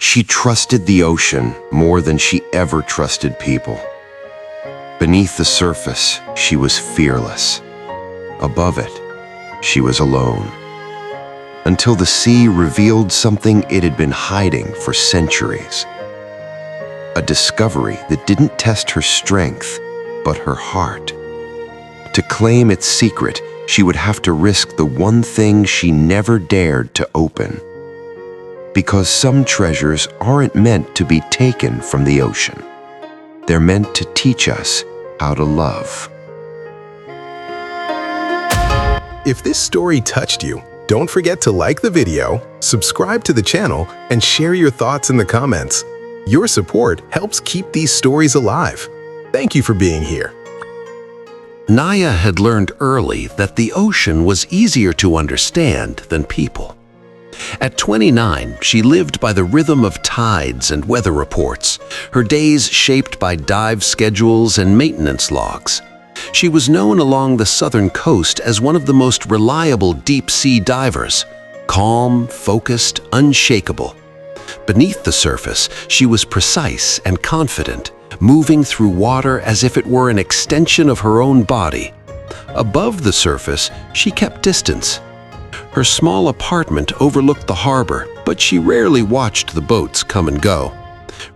She trusted the ocean more than she ever trusted people. Beneath the surface, she was fearless. Above it, she was alone. Until the sea revealed something it had been hiding for centuries. A discovery that didn't test her strength, but her heart. To claim its secret, she would have to risk the one thing she never dared to open. Because some treasures aren't meant to be taken from the ocean. They're meant to teach us how to love. If this story touched you, don't forget to like the video, subscribe to the channel, and share your thoughts in the comments. Your support helps keep these stories alive. Thank you for being here. Naïa had learned early that the ocean was easier to understand than people. At 29, she lived by the rhythm of tides and weather reports, her days shaped by dive schedules and maintenance logs. She was known along the southern coast as one of the most reliable deep-sea divers, calm, focused, unshakable. Beneath the surface, she was precise and confident, moving through water as if it were an extension of her own body. Above the surface, she kept distance. Her small apartment overlooked the harbor, but she rarely watched the boats come and go.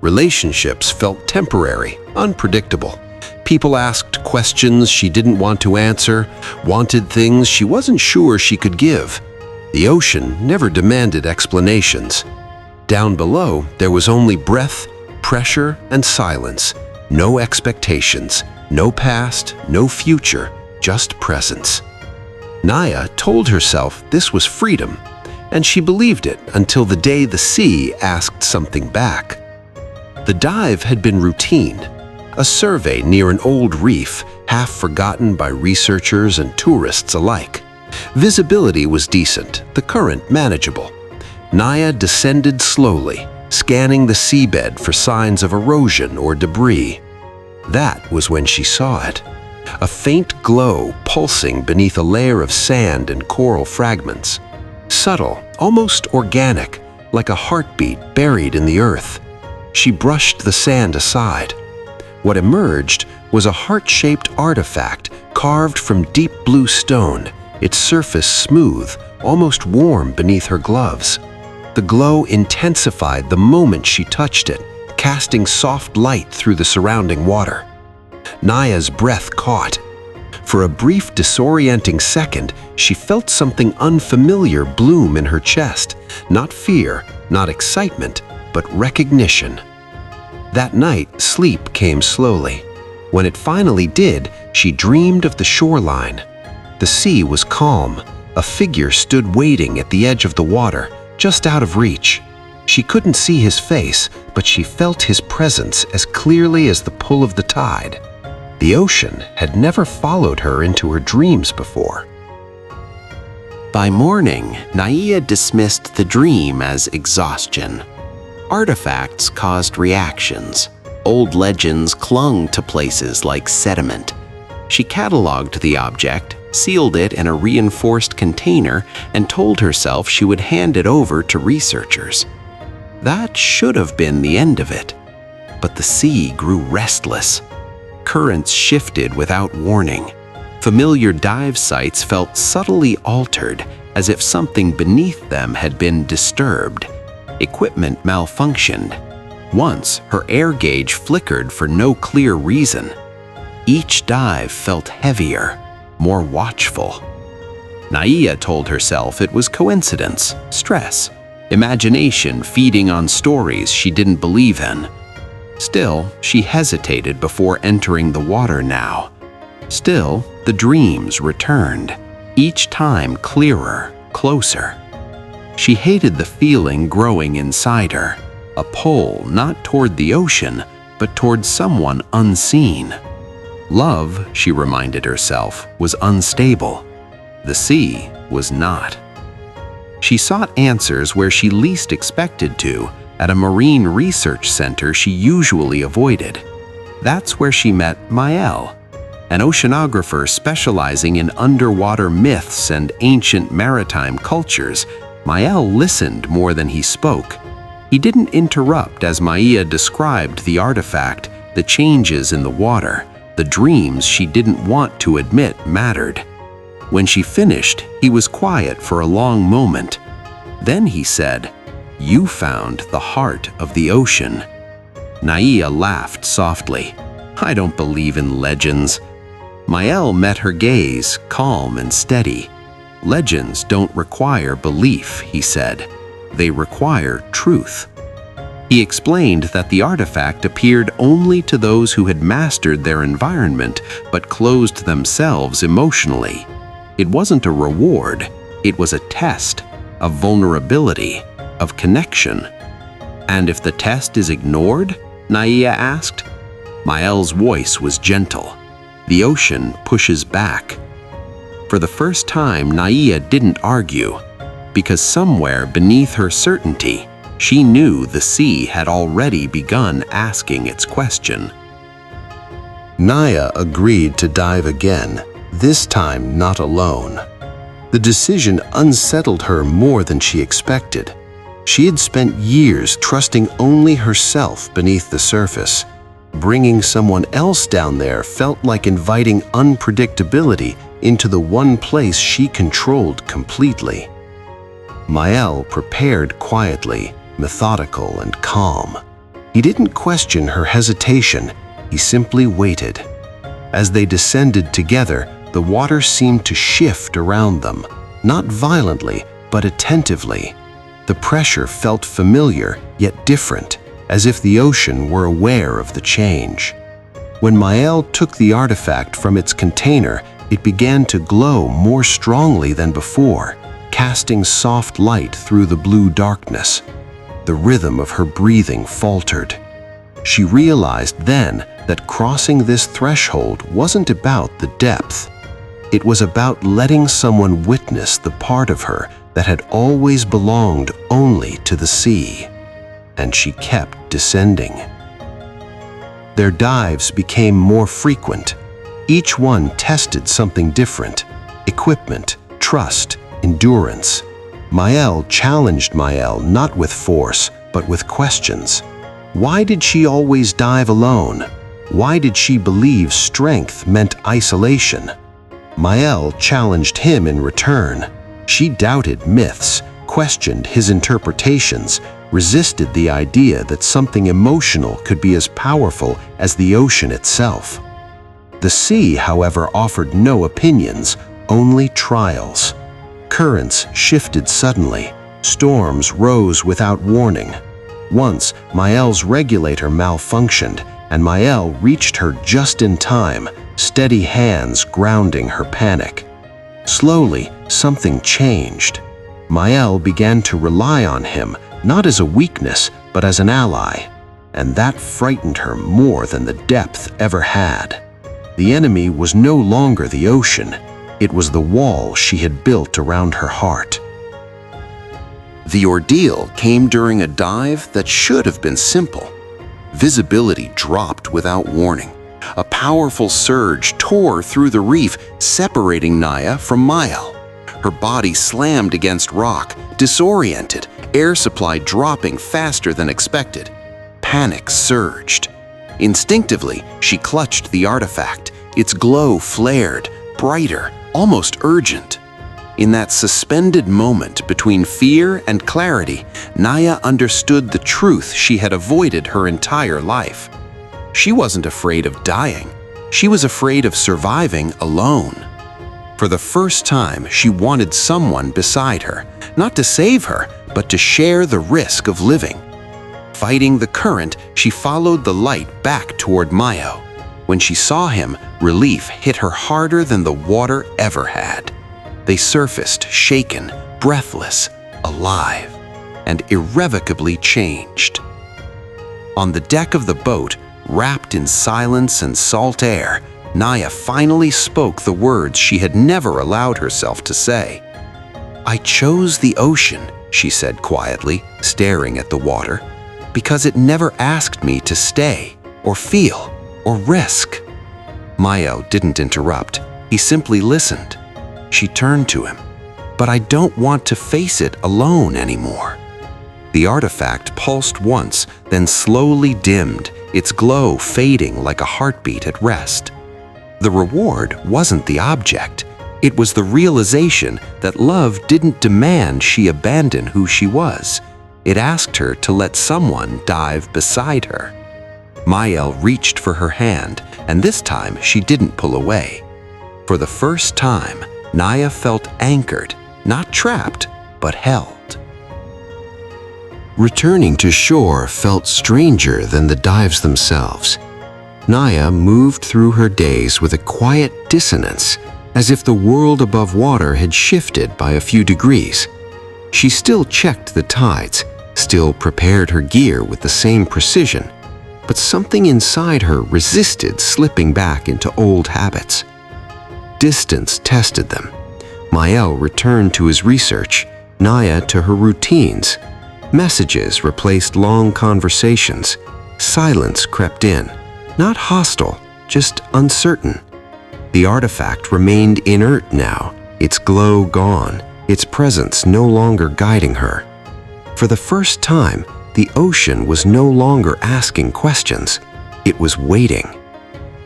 Relationships felt temporary, unpredictable. People asked questions she didn't want to answer, wanted things she wasn't sure she could give. The ocean never demanded explanations. Down below, there was only breath, pressure, and silence. No expectations, no past, no future, just presence. Naïa told herself this was freedom, and she believed it until the day the sea asked something back. The dive had been routine, a survey near an old reef, half forgotten by researchers and tourists alike. Visibility was decent, the current manageable. Naïa descended slowly, scanning the seabed for signs of erosion or debris. That was when she saw it. A faint glow pulsing beneath a layer of sand and coral fragments. Subtle, almost organic, like a heartbeat buried in the earth. She brushed the sand aside. What emerged was a heart-shaped artifact carved from deep blue stone, its surface smooth, almost warm beneath her gloves. The glow intensified the moment she touched it, casting soft light through the surrounding water. Naïa's breath caught. For a brief, disorienting second, she felt something unfamiliar bloom in her chest. Not fear, not excitement, but recognition. That night, sleep came slowly. When it finally did, she dreamed of the shoreline. The sea was calm. A figure stood waiting at the edge of the water, just out of reach. She couldn't see his face, but she felt his presence as clearly as the pull of the tide. The ocean had never followed her into her dreams before. By morning, Naïa dismissed the dream as exhaustion. Artifacts caused reactions. Old legends clung to places like sediment. She cataloged the object, sealed it in a reinforced container, and told herself she would hand it over to researchers. That should have been the end of it. But the sea grew restless. Currents shifted without warning. Familiar dive sites felt subtly altered, as if something beneath them had been disturbed. Equipment malfunctioned. Once, her air gauge flickered for no clear reason. Each dive felt heavier, more watchful. Naïa told herself it was coincidence, stress, imagination feeding on stories she didn't believe in. Still, she hesitated before entering the water now. Still, the dreams returned, each time clearer, closer. She hated the feeling growing inside her, a pull not toward the ocean, but toward someone unseen. Love, she reminded herself, was unstable. The sea was not. She sought answers where she least expected to, at a marine research center she usually avoided. That's where she met Naïa, an oceanographer specializing in underwater myths and ancient maritime cultures. Naïa listened more than he spoke. He didn't interrupt as Naïa described the artifact, the changes in the water, the dreams she didn't want to admit mattered. When she finished, he was quiet for a long moment. Then he said, "You found the heart of the ocean." Naïa laughed softly. "I don't believe in legends." Maël met her gaze, calm and steady. "Legends don't require belief," he said. "They require truth." He explained that the artifact appeared only to those who had mastered their environment but closed themselves emotionally. It wasn't a reward, it was a test, of vulnerability, of connection. "And if the test is ignored?" Naïa asked. Maël's voice was gentle. "The ocean pushes back." For the first time, Naïa didn't argue, because somewhere beneath her certainty, she knew the sea had already begun asking its question. Naïa agreed to dive again, this time not alone. The decision unsettled her more than she expected. She had spent years trusting only herself beneath the surface. Bringing someone else down there felt like inviting unpredictability into the one place she controlled completely. Maël prepared quietly, methodical and calm. He didn't question her hesitation, he simply waited. As they descended together, the water seemed to shift around them, not violently, but attentively. The pressure felt familiar, yet different, as if the ocean were aware of the change. When Maël took the artifact from its container, it began to glow more strongly than before, casting soft light through the blue darkness. The rhythm of her breathing faltered. She realized then that crossing this threshold wasn't about the depth. It was about letting someone witness the part of her that had always belonged only to the sea. And she kept descending. Their dives became more frequent. Each one tested something different: equipment, trust, endurance. Maël challenged Naïa not with force, but with questions. Why did she always dive alone? Why did she believe strength meant isolation? Maël challenged him in return. She doubted myths, questioned his interpretations, resisted the idea that something emotional could be as powerful as the ocean itself. The sea, however, offered no opinions, only trials. Currents shifted suddenly. Storms rose without warning. Once, Maël's regulator malfunctioned, and Maël reached her just in time, steady hands grounding her panic. Slowly, something changed. Maël began to rely on him, not as a weakness, but as an ally. And that frightened her more than the depth ever had. The enemy was no longer the ocean. It was the wall she had built around her heart. The ordeal came during a dive that should have been simple. Visibility dropped without warning. A powerful surge tore through the reef, separating Naïa from Maël. Her body slammed against rock, disoriented, air supply dropping faster than expected. Panic surged. Instinctively, she clutched the artifact. Its glow flared, brighter, almost urgent. In that suspended moment between fear and clarity, Naïa understood the truth she had avoided her entire life. She wasn't afraid of dying. She was afraid of surviving alone. For the first time, she wanted someone beside her, not to save her, but to share the risk of living. Fighting the current, she followed the light back toward Maël. When she saw him, relief hit her harder than the water ever had. They surfaced, shaken, breathless, alive, and irrevocably changed. On the deck of the boat, wrapped in silence and salt air, Naïa finally spoke the words she had never allowed herself to say. "I chose the ocean," she said quietly, staring at the water, "because it never asked me to stay, or feel, or risk." Maël didn't interrupt. He simply listened. She turned to him. "But I don't want to face it alone anymore." The artifact pulsed once, then slowly dimmed, its glow fading like a heartbeat at rest. The reward wasn't the object. It was the realization that love didn't demand she abandon who she was. It asked her to let someone dive beside her. Naïa reached for her hand, and this time she didn't pull away. For the first time, Naïa felt anchored, not trapped, but held. Returning to shore felt stranger than the dives themselves. Naïa moved through her days with a quiet dissonance, as if the world above water had shifted by a few degrees. She still checked the tides, still prepared her gear with the same precision, but something inside her resisted slipping back into old habits. Distance tested them. Naïa returned to his research, Naïa to her routines. Messages replaced long conversations. Silence crept in, not hostile, just uncertain. The artifact remained inert now, its glow gone, its presence no longer guiding her. For the first time, the ocean was no longer asking questions. It was waiting.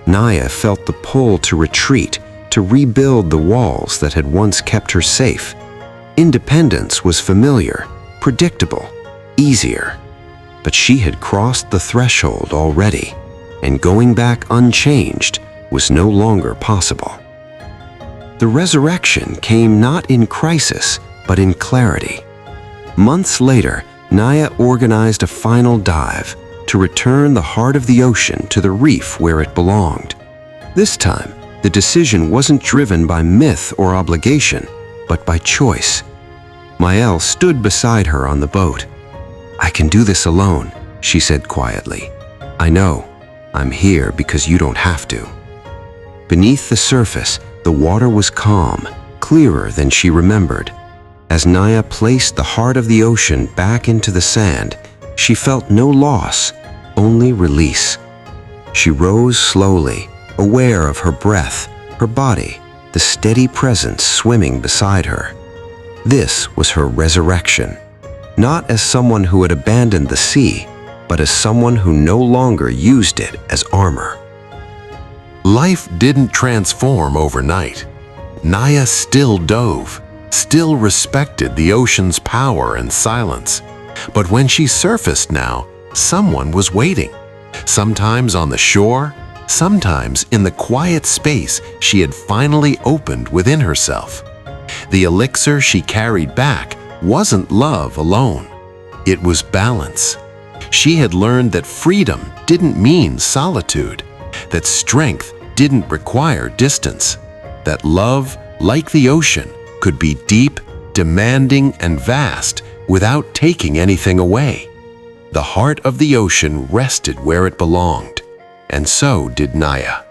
Naïa felt the pull to retreat, to rebuild the walls that had once kept her safe. Independence was familiar, predictable, easier. But she had crossed the threshold already, and going back unchanged was no longer possible. The resurrection came not in crisis, but in clarity. Months later, Naïa organized a final dive to return the heart of the ocean to the reef where it belonged. This time, the decision wasn't driven by myth or obligation, but by choice. Naïa stood beside her on the boat. "I can do this alone," she said quietly. "I know. I'm here because you don't have to." Beneath the surface, the water was calm, clearer than she remembered. As Naïa placed the heart of the ocean back into the sand, she felt no loss, only release. She rose slowly, aware of her breath, her body, the steady presence swimming beside her. This was her resurrection, not as someone who had abandoned the sea, but as someone who no longer used it as armor. Life didn't transform overnight. Naïa still dove, still respected the ocean's power and silence. But when she surfaced now, someone was waiting. Sometimes on the shore, sometimes in the quiet space she had finally opened within herself. The elixir she carried back wasn't love alone. It was balance. She had learned that freedom didn't mean solitude, that strength didn't require distance, that love, like the ocean, could be deep, demanding, and vast without taking anything away. The heart of the ocean rested where it belonged, and so did Naïa.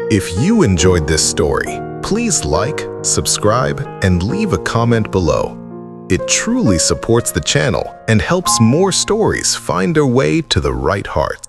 If you enjoyed this story, please like, subscribe, and leave a comment below. It truly supports the channel and helps more stories find their way to the right hearts.